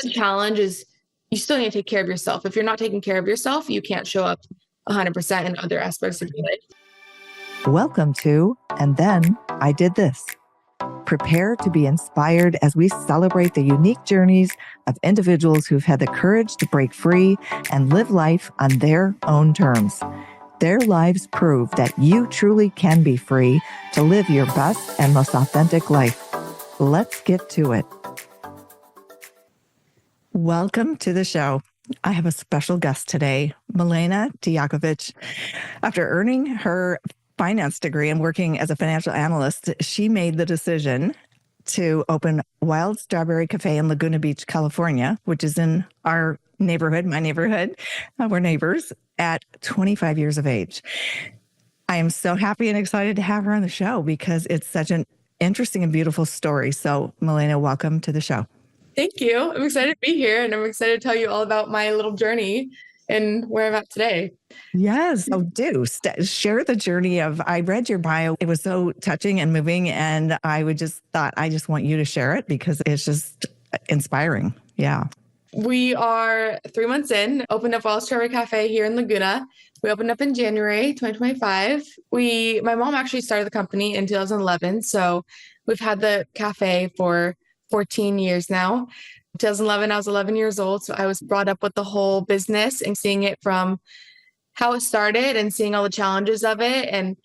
The challenge is you still need to take care of yourself. If you're not taking care of yourself, you can't show up 100% in other aspects of your life. Welcome to And Then I Did This. Prepare to be inspired as we celebrate the unique journeys of individuals who've had the courage to break free and live life on their own terms. Their lives prove that you truly can be free to live your best and most authentic life. Let's get to it. Welcome to the show. I have a special guest today, Milena Dujakovich. After earning her finance degree and working as a financial analyst, she made the decision to open Wild Strawberry Café in Laguna Beach, California, which is in our neighborhood, my neighborhood. We're neighbors at 25 years of age. I am so happy and excited to have her on the show because it's such an interesting and beautiful story. So, Milena, welcome to the show. Thank you. I'm excited to be here, and I'm excited to tell you all about my little journey and where I'm at today. Yes. Oh, do share the journey of, I read your bio. It was so touching and moving. And I just want you to share it because it's just inspiring. Yeah. We are 3 months in, opened up Wild Strawberry Café here in Laguna. We opened up in January 2025. My mom actually started the company in 2011. So we've had the cafe for 14 years now. 2011, I was 11 years old. So I was brought up with the whole business and seeing it from how it started and seeing all the challenges of it and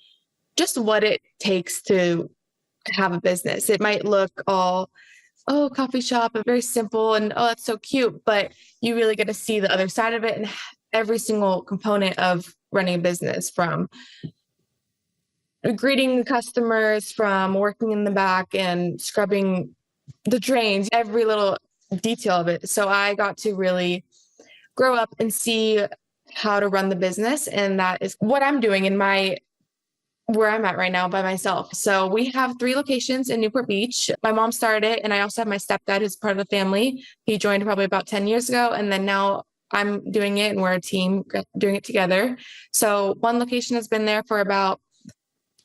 just what it takes to have a business. It might look all, coffee shop, and very simple and, that's so cute, but you really get to see the other side of it and every single component of running a business, from greeting customers, from working in the back and scrubbing the drains, every little detail of it. So I got to really grow up and see how to run the business. And that is what I'm doing where I'm at right now by myself. So we have 3 locations in Newport Beach. My mom started it, and I also have my stepdad who's part of the family. He joined probably about 10 years ago. And then now I'm doing it and we're a team doing it together. So one location has been there for about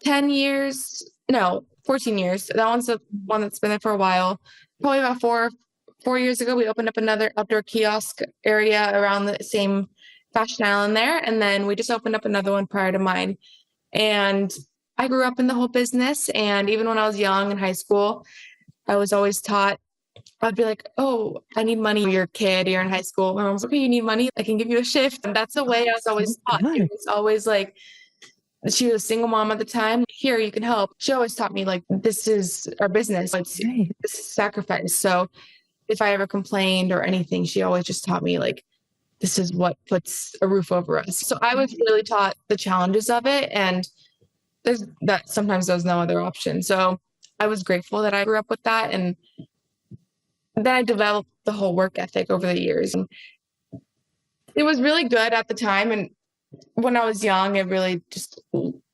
14 years. That one's the one that's been there for a while. Probably about four years ago, we opened up another outdoor kiosk area around the same Fashion Island there. And then we just opened up another one prior to mine. And I grew up in the whole business. And even when I was young in high school, I was always taught, I'd be like, I need money. You're a kid, you're in high school. My mom's like, okay, you need money, I can give you a shift. And that's the way I was always taught. It was always like, she was a single mom at the time. Here, you can help. She always taught me, like, this is our business. This is sacrifice. So if I ever complained or anything, she always just taught me, like, this is what puts a roof over us. So I was really taught the challenges of it. And sometimes there's no other option. So I was grateful that I grew up with that. And then I developed the whole work ethic over the years. And it was really good at the time. And when I was young, I really just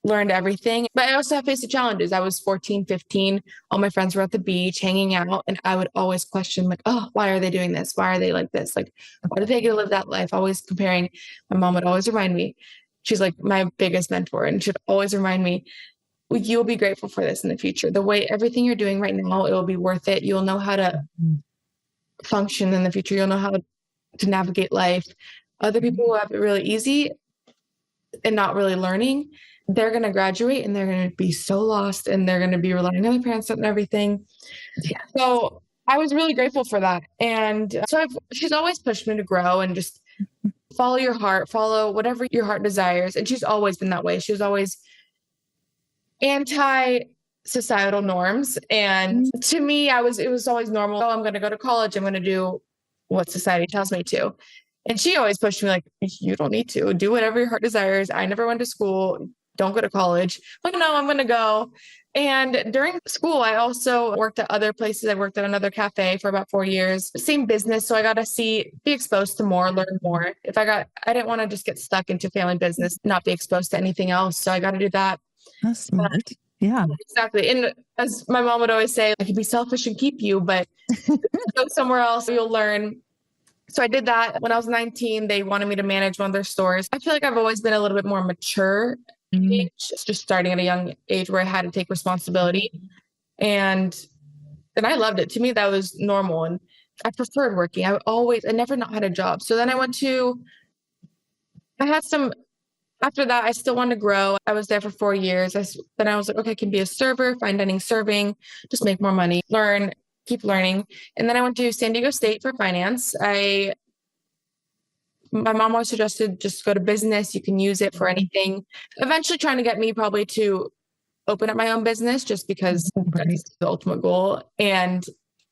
learned everything. But I also have faced the challenges. I was 14, 15. All my friends were at the beach hanging out. And I would always question, like, why are they doing this? Why are they like this? Like, why do they get to live that life? Always comparing. My mom would always remind me. She's like my biggest mentor. And she'd always remind me, you'll be grateful for this in the future. The way everything you're doing right now, it will be worth it. You'll know how to function in the future. You'll know how to navigate life. Other people who have it really easy and not really learning, they're going to graduate and they're going to be so lost and they're going to be relying on their parents and everything. Yeah. So I was really grateful for that. And so she's always pushed me to grow and just follow your heart, follow whatever your heart desires. And she's always been that way. She was always anti-societal norms. And to me, it was always normal. I'm going to go to college. I'm going to do what society tells me to. And she always pushed me, like, you don't need to do whatever your heart desires. I never went to school. Don't go to college. I'm like, no, I'm going to go. And during school, I also worked at other places. I worked at another cafe for about 4 years, same business. So I got to be exposed to more, learn more. I didn't want to just get stuck into family business, not be exposed to anything else. So I got to do that. That's smart. Yeah, exactly. And as my mom would always say, I could be selfish and keep you, but go somewhere else, you'll learn. So I did that. When I was 19, they wanted me to manage one of their stores. I feel like I've always been a little bit more mature age, just starting at a young age where I had to take responsibility. And I loved it. To me, that was normal. And I preferred working. I never not had a job. So then I had some, after that, I still wanted to grow. I was there for 4 years. Then I was like, okay, I can be a server, fine dining serving, just make more money, keep learning. And then I went to San Diego State for finance. My mom always suggested just go to business. You can use it for anything. Eventually trying to get me probably to open up my own business just because that's the ultimate goal. And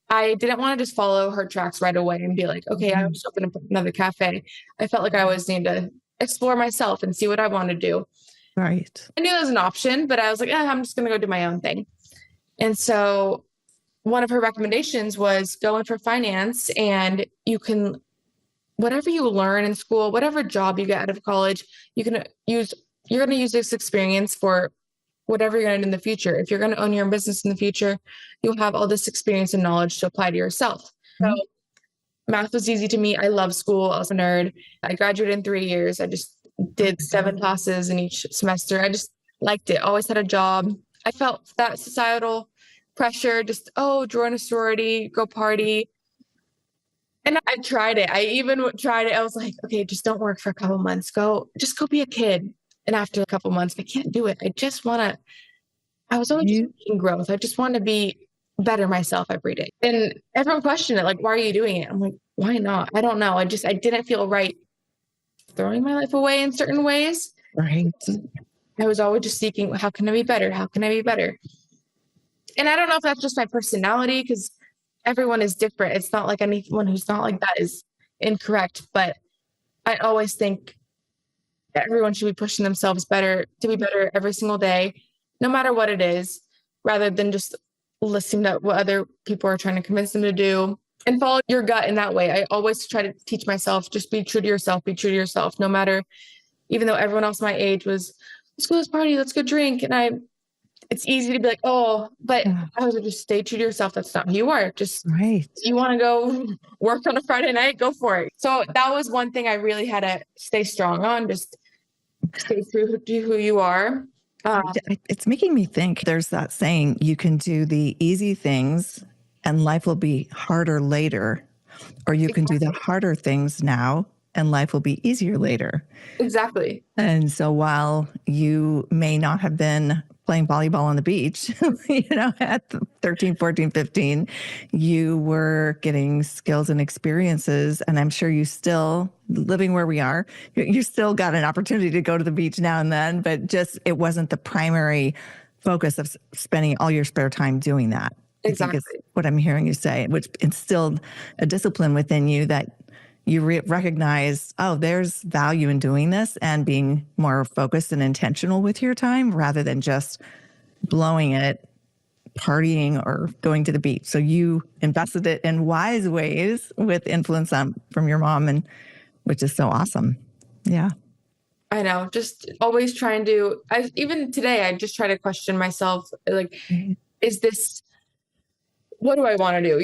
I didn't want to just follow her tracks right away and be like, okay, I'll just open up another cafe. I felt like I always needed to explore myself and see what I want to do. Right. I knew that was an option, but I was like, I'm just going to go do my own thing. And so one of her recommendations was go in for finance, and you can, whatever you learn in school, whatever job you get out of college, you're going to use this experience for whatever you're going to do in the future. If you're going to own your own business in the future, you'll have all this experience and knowledge to apply to yourself. So math was easy to me. I love school. I was a nerd. I graduated in 3 years. I just did 7 classes in each semester. I just liked it. Always had a job. I felt that societal pressure, just, join a sorority, go party. And I tried it. I even tried it. I was like, okay, just don't work for a couple months. Just go be a kid. And after a couple months, I can't do it. I was always seeking growth. I just want to better myself every day. And everyone questioned it, like, why are you doing it? I'm like, why not? I don't know. I didn't feel right throwing my life away in certain ways. Right. I was always just seeking, how can I be better? How can I be better? And I don't know if that's just my personality, because everyone is different. It's not like anyone who's not like that is incorrect, but I always think everyone should be pushing themselves to be better every single day, no matter what it is, rather than just listening to what other people are trying to convince them to do, and follow your gut in that way. I always try to teach myself, just be true to yourself, no matter, even though everyone else my age was, let's go to this party, let's go drink. And it's easy to be like, but I was like, just stay true to yourself. That's not who you are. Just, you want to go work on a Friday night, go for it. So that was one thing I really had to stay strong on, just stay true to who you are. It's making me think, there's that saying, you can do the easy things and life will be harder later, or you can do the harder things now and life will be easier later. Exactly. And so while you may not have been playing volleyball on the beach, at 13, 14, 15, you were getting skills and experiences. And I'm sure you still, living where we are, you still got an opportunity to go to the beach now and then, but just, it wasn't the primary focus of spending all your spare time doing that. Exactly. I think is what I'm hearing you say, which instilled a discipline within you that you recognize, there's value in doing this and being more focused and intentional with your time rather than just blowing it, partying or going to the beach. So you invested it in wise ways with influence from your mom, and which is so awesome. Yeah. I know, just always trying to, even today, I just try to question myself, like, is this, what do I want to do?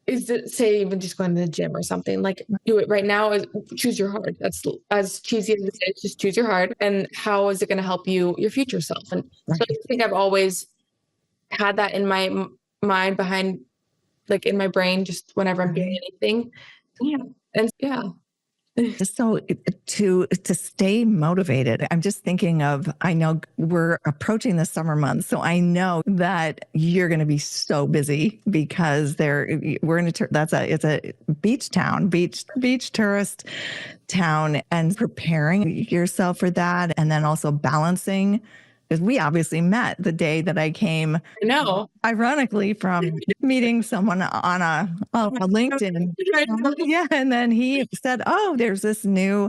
Is it, say, even just going to the gym or something, like, do it right now, choose your heart. That's as cheesy as it is, just choose your heart. And how is it going to help you, your future self? And so I think I've always had that in my mind behind, like in my brain, just whenever I'm doing anything. Yeah. And yeah. So to stay motivated, I'm just thinking of, I know we're approaching the summer months, so I know that you're going to be so busy because it's a beach town, beach tourist town, and preparing yourself for that, and then also balancing. Because we obviously met the day that I came, ironically, from meeting someone on a LinkedIn. Yeah. And then he said, there's this new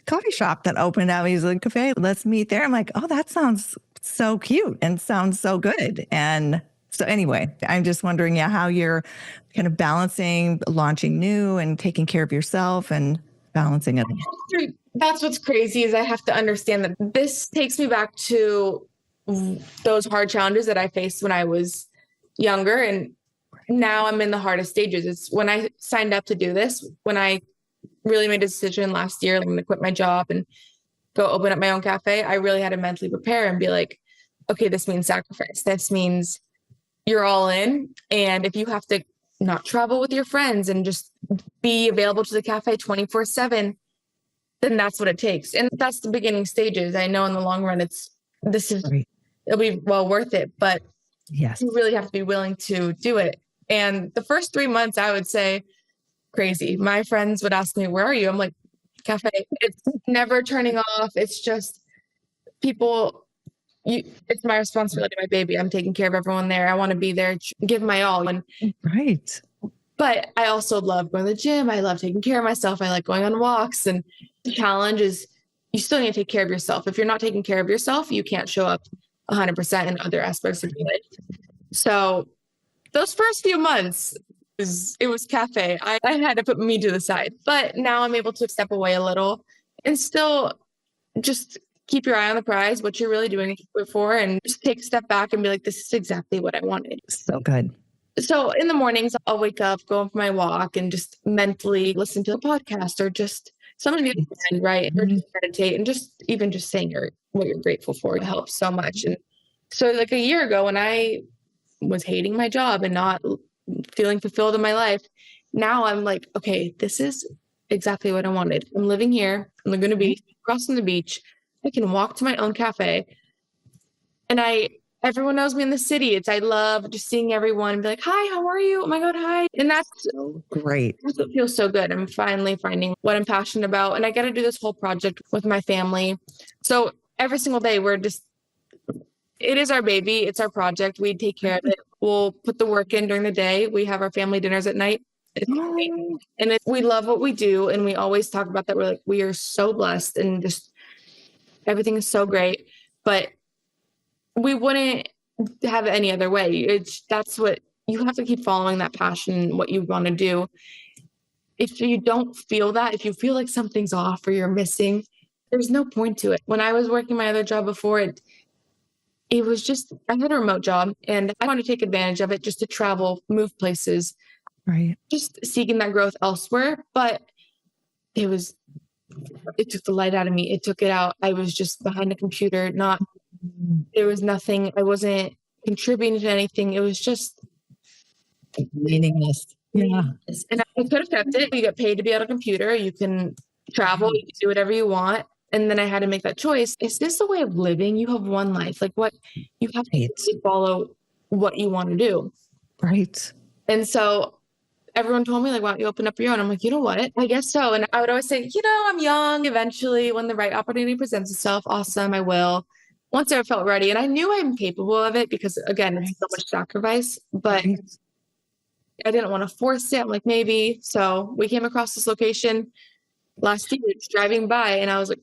coffee shop that opened out. He's like, cafe, let's meet there. I'm like, that sounds so cute and sounds so good. And so anyway, I'm just wondering, how you're kind of balancing launching new and taking care of yourself and balancing it. That's what's crazy, is I have to understand that this takes me back to those hard challenges that I faced when I was younger. And now I'm in the hardest stages. It's when I signed up to do this, when I really made a decision last year, I'm going to quit my job and go open up my own cafe. I really had to mentally prepare and be like, okay, this means sacrifice. This means you're all in. And if you have to not travel with your friends and just be available to the cafe 24/7, then that's what it takes. And that's the beginning stages. I know in the long run, Right. it'll be well worth it, but Yes. you really have to be willing to do it. And the first 3 months, I would say crazy. My friends would ask me, where are you? I'm like, cafe. It's never turning off. It's just people, it's my responsibility, my baby. I'm taking care of everyone there. I want to be there, give my all. Right. But I also love going to the gym. I love taking care of myself. I like going on walks. And the challenge is you still need to take care of yourself. If you're not taking care of yourself, you can't show up 100% in other aspects of your life. So those first few months, it was cafe. I had to put me to the side, but now I'm able to step away a little and still just keep your eye on the prize, what you're really doing it for, and just take a step back and be like, this is exactly what I wanted. So good. So in the mornings, I'll wake up, go for my walk, and just mentally listen to a podcast or just something to mind, right? Or just meditate, and just even just saying what you're grateful for helps so much. And so like a year ago when I was hating my job and not feeling fulfilled in my life, now I'm like, okay, this is exactly what I wanted. I'm living here in Laguna Beach, crossing the beach. I can walk to my own cafe. And everyone knows me in the city. I love just seeing everyone and be like, hi, how are you? Oh my God, hi. And that's So great. that's what feels so good. I'm finally finding what I'm passionate about. And I got to do this whole project with my family. So every single day it is our baby. It's our project. We take care of it. We'll put the work in during the day. We have our family dinners at night. And we love what we do. And we always talk about that. We're like, we are so blessed and just everything is so great. But we wouldn't have it any other way. That's what you have to keep following, that passion, what you want to do. If you don't feel that, if you feel like something's off or you're missing, there's no point to it. When I was working my other job before, it was just, I had a remote job and I wanted to take advantage of it just to travel, move places, Right. just seeking that growth elsewhere. But it took the light out of me. It took it out. I was just behind a computer, there was nothing. I wasn't contributing to anything. It was just Meaningless. Yeah. And I could have kept it. You get paid to be on a computer. You can travel, you can do whatever you want. And then I had to make that choice. Is this a way of living? You have one life. Like what you have to follow what you want to do. Right. And so everyone told me like, why don't you open up your own? I'm like, you know what? I guess so. And I would always say, I'm young. Eventually, when the right opportunity presents itself, awesome, I will. Once I felt ready, and I knew I'm capable of it because again, it's so much sacrifice, but I didn't want to force it. I'm like, maybe. So we came across this location last year, just driving by, and I was like,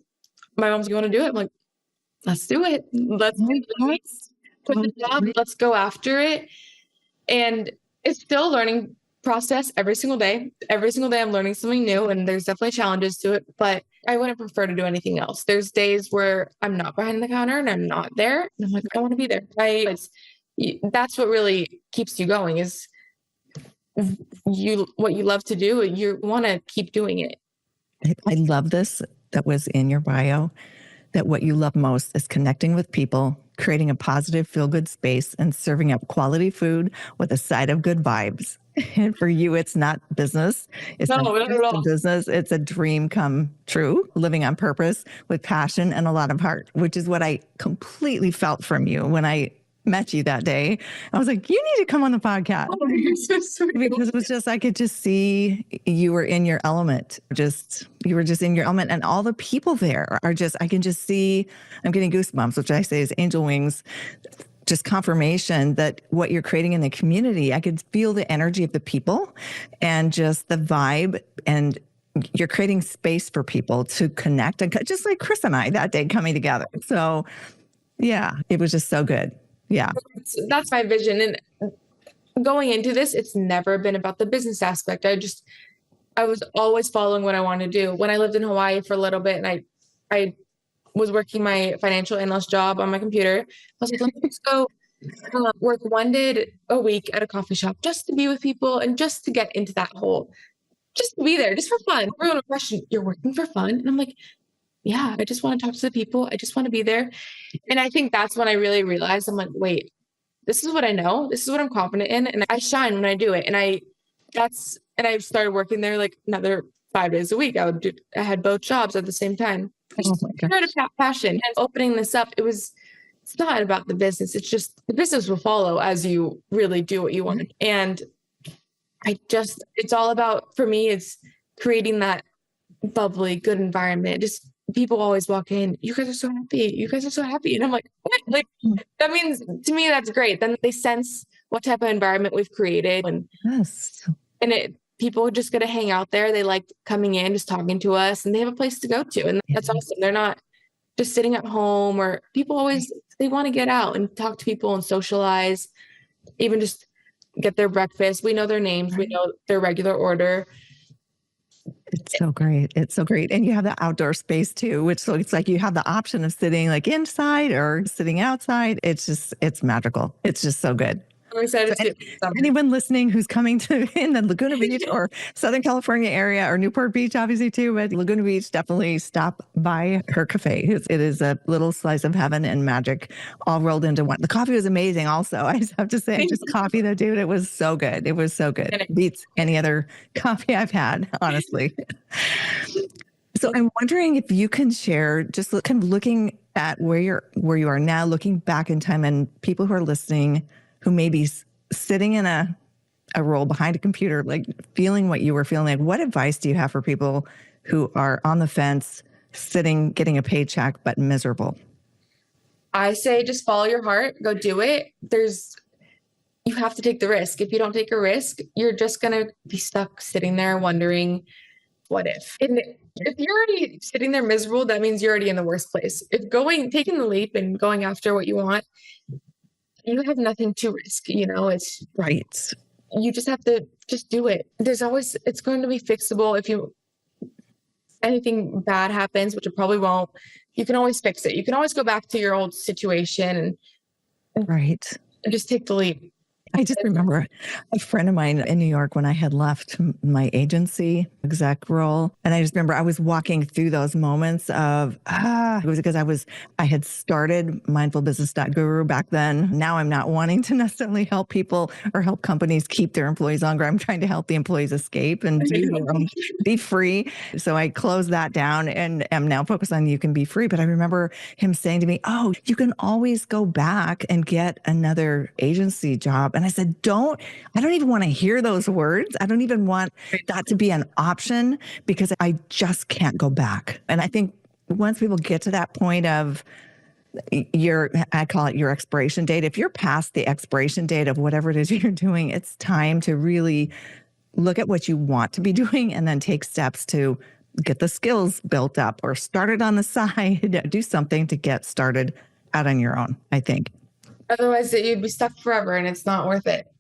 my mom's going to do it. I'm like, let's do it. Let's put the job. Let's go after it. And it's still a learning process every single day. Every single day I'm learning something new, and there's definitely challenges to it, but I wouldn't prefer to do anything else. There's days where I'm not behind the counter and I'm not there. And I'm like, I want to be there. That's what really keeps you going is what you love to do. You want to keep doing it. I love this. That was in your bio, that what you love most is connecting with people, creating a positive, feel-good space, and serving up quality food with a side of good vibes. And for you, it's not business. It's not just a business. It's a dream come true, living on purpose with passion and a lot of heart, which is what I completely felt from you when I met you that day. I was like, you need to come on the podcast. Oh, you're so sweet. Because it was just, I could just see you were in your element. You were just in your element. And all the people there are just, I can just see, I'm getting goosebumps, which I say is angel wings, just confirmation that what you're creating in the community, I could feel the energy of the people and just the vibe, and you're creating space for people to connect, and just like Chris and I that day coming together. So yeah, it was just so good. Yeah. That's my vision. And going into this, it's never been about the business aspect. I was always following what I wanted to do. When I lived in Hawaii for a little bit and I was working my financial analyst job on my computer, I was like, let's go work one day a week at a coffee shop just to be with people and just to get into that hole, just to be there, just for fun. Everyone would question, you're working for fun? And I'm like, yeah, I just want to talk to the people. I just want to be there. And I think that's when I really realized, I'm like, wait, this is what I know. This is what I'm confident in. And I shine when I do it. And and I started working there like another 5 days a week. I had both jobs at the same time. I Oh just my gosh. started a passion, and opening this up, it's not about the business. It's just the business will follow as you really do what you want. And it's all about, for me, it's creating that bubbly, good environment. Just people always walk in, you guys are so happy. You guys are so happy. And I'm like, what? Like, that means to me, that's great. Then they sense what type of environment we've created. Yes. And people just get to hang out there. They like coming in, just talking to us, and they have a place to go to. And that's awesome. They're not just sitting at home, or people always, they want to get out and talk to people and socialize, even just get their breakfast. We know their names. We know their regular order. It's so great. It's so great. And you have the outdoor space too, which so it's like you have the option of sitting like inside or sitting outside. It's magical. It's just so good. I'm excited So to anyone listening who's coming to in the Laguna Beach or Southern California area or Newport Beach, obviously too, but Laguna Beach, definitely stop by her cafe. It is a little slice of heaven and magic all rolled into one. The coffee was amazing also. I just have to say, just coffee though, dude, it was so good. It was so good. Beats any other coffee I've had, honestly. So I'm wondering if you can share, just kind of looking at where you are now, looking back in time, and people who are listening who may be sitting in a role behind a computer, like feeling what you were feeling. Like, what advice do you have for people who are on the fence, sitting, getting a paycheck, but miserable? I say just follow your heart, go do it. You have to take the risk. If you don't take a risk, you're just going to be stuck sitting there wondering, what if? And if you're already sitting there miserable, that means you're already in the worst place. Taking the leap and going after what you want, you have nothing to risk. It's right. You just have to just do it. It's going to be fixable. If anything bad happens, which it probably won't, you can always fix it. You can always go back to your old situation and just take the leap. I just remember a friend of mine in New York when I had left my agency exec role. And I just remember I was walking through those moments of, it was because I had started mindfulbusiness.guru back then. Now I'm not wanting to necessarily help people or help companies keep their employees longer. I'm trying to help the employees escape and be free. So I closed that down and am now focused on you can be free. But I remember him saying to me, oh, you can always go back and get another agency job. And I said, I don't even want to hear those words. I don't even want that to be an option because I just can't go back. And I think once people get to that point of I call it your expiration date. If you're past the expiration date of whatever it is you're doing, it's time to really look at what you want to be doing and then take steps to get the skills built up or start it on the side, do something to get started out on your own, I think. Otherwise, you'd be stuck forever and it's not worth it.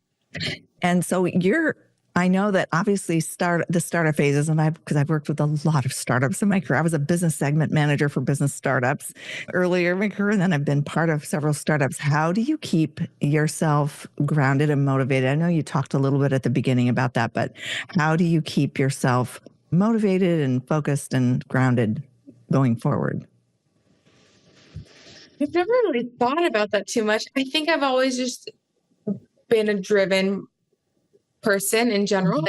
And so I know that obviously the startup phases, and because I've worked with a lot of startups in my career. I was a business segment manager for business startups earlier in my career, and then I've been part of several startups. How do you keep yourself grounded and motivated? I know you talked a little bit at the beginning about that, but how do you keep yourself motivated and focused and grounded going forward? I've never really thought about that too much. I think I've always just been a driven person in general.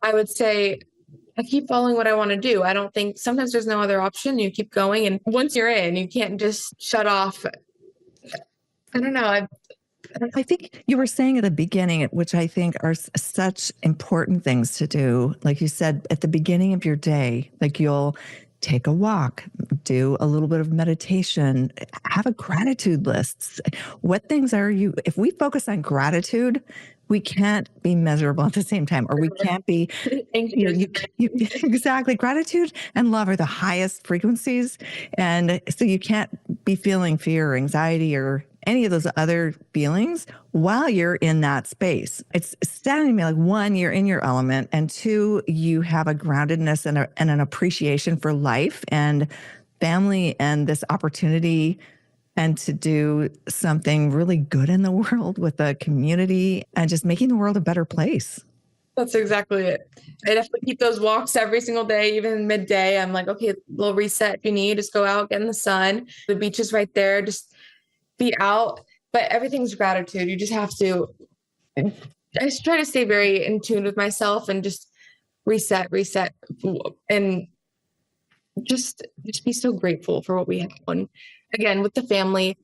I would say I keep following what I want to do. I don't think sometimes there's no other option. You keep going. And once you're in, you can't just shut off. I don't know. I think you were saying at the beginning, which I think are such important things to do. Like you said, at the beginning of your day, like you'll take a walk, do a little bit of meditation, have a gratitude list. What things if we focus on gratitude, we can't be miserable at the same time, or we can't be, exactly. Gratitude and love are the highest frequencies. And so you can't be feeling fear or anxiety or any of those other feelings while you're in that space. It's sounding to me like, one, you're in your element, and two, you have a groundedness and an appreciation for life and family and this opportunity and to do something really good in the world with the community and just making the world a better place. That's exactly it. I definitely keep those walks every single day, even midday. I'm like, okay, little reset if you need, just go out, get in the sun. The beach is right there. Just be out, but everything's gratitude. You just have to I just try to stay very in tune with myself and just reset, and just be so grateful for what we have. And again, with the family,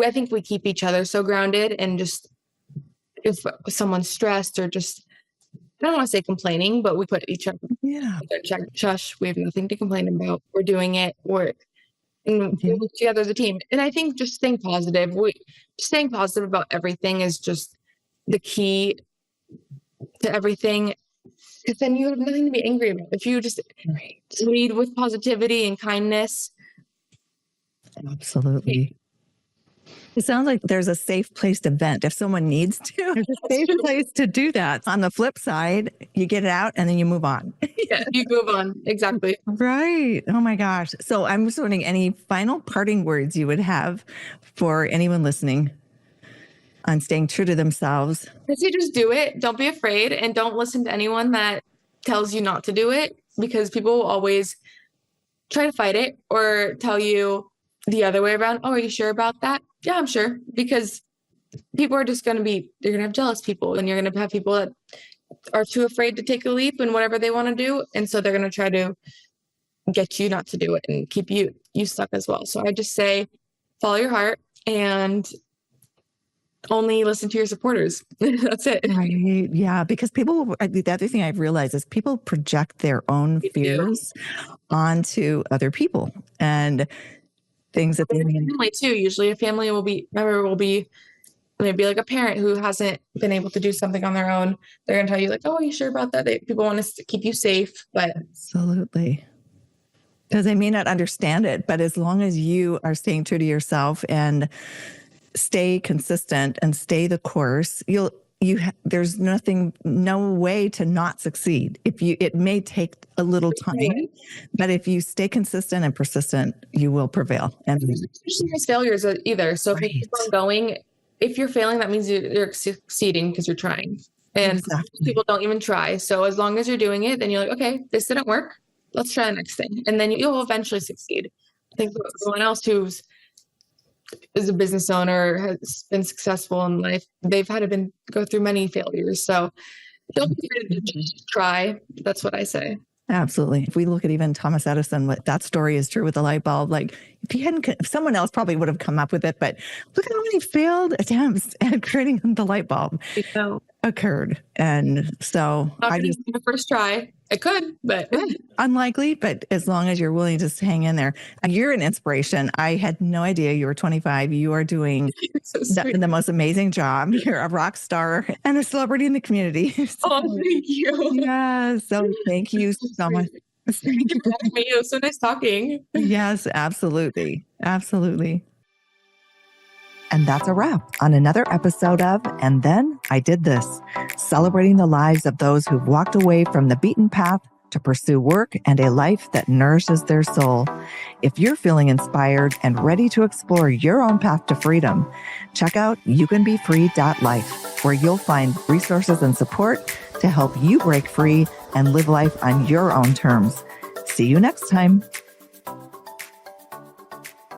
I think we keep each other so grounded, and just if someone's stressed or just, I don't want to say complaining, but we put each other check. Shush, we have nothing to complain about. We're doing it. We work together as a team. And I think just staying positive about everything is just the key to everything. Because then you have nothing to be angry about. If you just lead with positivity and kindness. Absolutely. It sounds like there's a safe place to vent if someone needs to. There's a safe place to do that. On the flip side, you get it out and then you move on. Yeah, you move on. Exactly. Right. Oh my gosh. So I'm just wondering, any final parting words you would have for anyone listening on staying true to themselves? I say just do it. Don't be afraid, and don't listen to anyone that tells you not to do it, because people will always try to fight it or tell you the other way around. Oh, are you sure about that? Yeah, I'm sure. Because people are just going to you're going to have jealous people, and you're going to have people that are too afraid to take a leap in whatever they want to do. And so they're going to try to get you not to do it and keep you stuck as well. So I just say, follow your heart and only listen to your supporters. That's it. Right. Yeah. Because the other thing I've realized is people project their own fears onto other people and things that they family too. Usually a family will be maybe like a parent who hasn't been able to do something on their own. They're going to tell you like, oh, are you sure about that? People want to keep you safe, but absolutely. Because they may not understand it, but as long as you are staying true to yourself and stay consistent and stay the course, there's no way to not succeed. It may take a little time, but if you stay consistent and persistent, you will prevail. And there's failures either. So if you keep on going, if you're failing, that means you're succeeding because you're trying. And people don't even try. So as long as you're doing it, then you're like, okay, this didn't work. Let's try the next thing. And then you'll eventually succeed. I think everyone else who's is a business owner, has been successful in life, they've had to go through many failures. So don't be afraid to just try. That's what I say. Absolutely. If we look at even Thomas Edison, that story is true with the light bulb. Like if someone else probably would have come up with it, but look at how many failed attempts at creating the light bulb occurred. And so the first try, it could, but unlikely, but as long as you're willing to hang in there. You're an inspiration. I had no idea you were 25. You are doing the most amazing job. You're a rock star and a celebrity in the community. So, thank you. Yeah. So thank you so much. Thank you for having me. It was so nice talking. Yes, absolutely. Absolutely. And that's a wrap on another episode of And Then I Did This, celebrating the lives of those who've walked away from the beaten path to pursue work and a life that nourishes their soul. If you're feeling inspired and ready to explore your own path to freedom, check out youcanbefree.life, where you'll find resources and support to help you break free and live life on your own terms. See you next time.